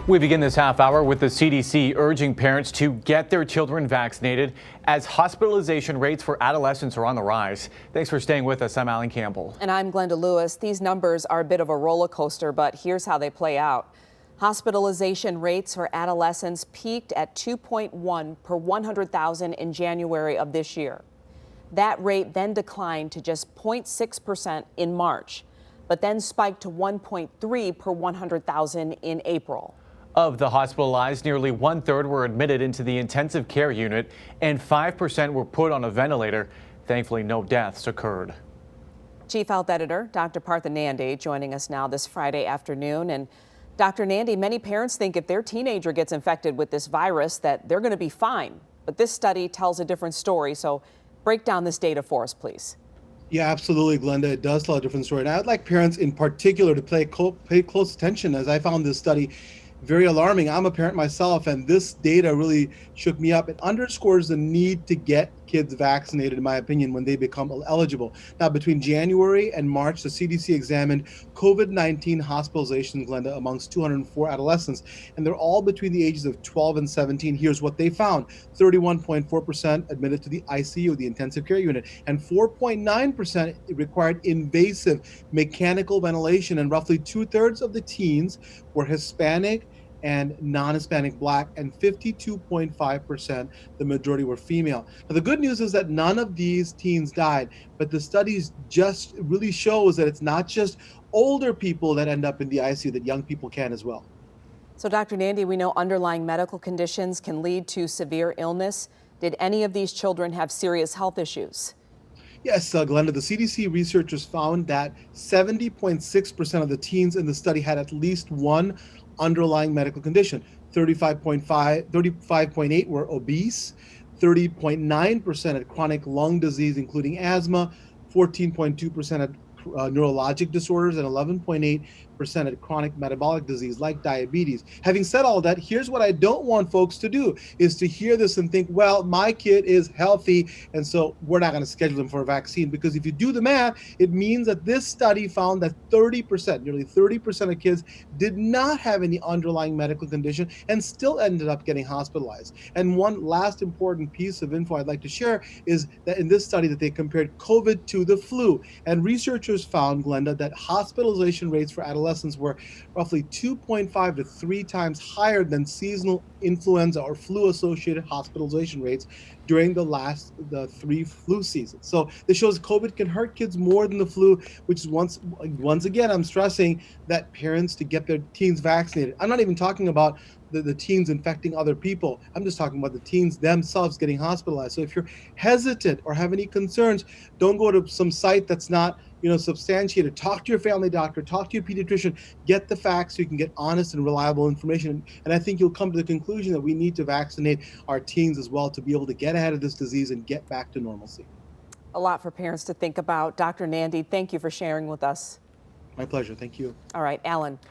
We begin this half hour with the CDC urging parents to get their children vaccinated as hospitalization rates for adolescents are on the rise. Thanks for staying with us. I'm Alan Campbell. And I'm Glenda Lewis. These numbers are a bit of a roller coaster, but here's how they play out. Hospitalization rates for adolescents peaked at 2.1 per 100,000 in January of this year. That rate then declined to just 0.6% in March, but then spiked to 1.3 per 100,000 in April. Of the hospitalized, nearly 1/3 were admitted into the intensive care unit and 5% were put on a ventilator. Thankfully, no deaths occurred. Chief Health Editor Dr. Partha Nandi joining us now this Friday afternoon. And Dr. Nandi, many parents think if their teenager gets infected with this virus that they're going to be fine. But this study tells a different story. So break down this data for us, please. Yeah, absolutely, Glenda. It does tell a different story. And I'd like parents in particular to pay close attention, as I found this study very alarming. I'm a parent myself, and this data really shook me up. It underscores the need to get kids vaccinated, in my opinion, when they become eligible. Now, between January and March, the CDC examined COVID-19 hospitalizations, Glenda, amongst 204 adolescents, and they're all between the ages of 12 and 17. Here's what they found. 31.4% admitted to the ICU, the intensive care unit, and 4.9% required invasive mechanical ventilation, and roughly 2/3 of the teens were Hispanic and non-Hispanic Black, and 52.5%, the majority were female. Now, the good news is that none of these teens died, but the studies just really shows that it's not just older people that end up in the ICU, that young people can as well. So, Dr. Nandi, we know underlying medical conditions can lead to severe illness. Did any of these children have serious health issues? Yes, Glenda, the CDC researchers found that 70.6% of the teens in the study had at least one underlying medical condition. 35.8 were obese, 30.9% had chronic lung disease, including asthma, 14.2% had neurologic disorders, and 11.8% had chronic metabolic disease like diabetes. Having said all that, here's what I don't want folks to do, is to hear this and think, well, my kid is healthy, and so we're not going to schedule them for a vaccine. Because if you do the math, it means that this study found that 30%, nearly 30% of kids did not have any underlying medical condition and still ended up getting hospitalized. And one last important piece of info I'd like to share is that in this study that they compared COVID to the flu, and researchers found, Glenda, that hospitalization rates for adolescents were roughly 2.5 to 3 times higher than seasonal influenza or flu-associated hospitalization rates during the 3 flu seasons. So this shows COVID can hurt kids more than the flu, which is once again, I'm stressing that parents to get their teens vaccinated. I'm not even talking about the teens infecting other people. I'm just talking about the teens themselves getting hospitalized. So if you're hesitant or have any concerns, don't go to some site that's not substantiated. Talk to your family doctor, talk to your pediatrician, get the facts so you can get honest and reliable information. And I think you'll come to the conclusion that we need to vaccinate our teens as well to be able to get ahead of this disease and get back to normalcy. A lot for parents to think about. Dr. Nandi, thank you for sharing with us. My pleasure. Thank you. All right, Alan.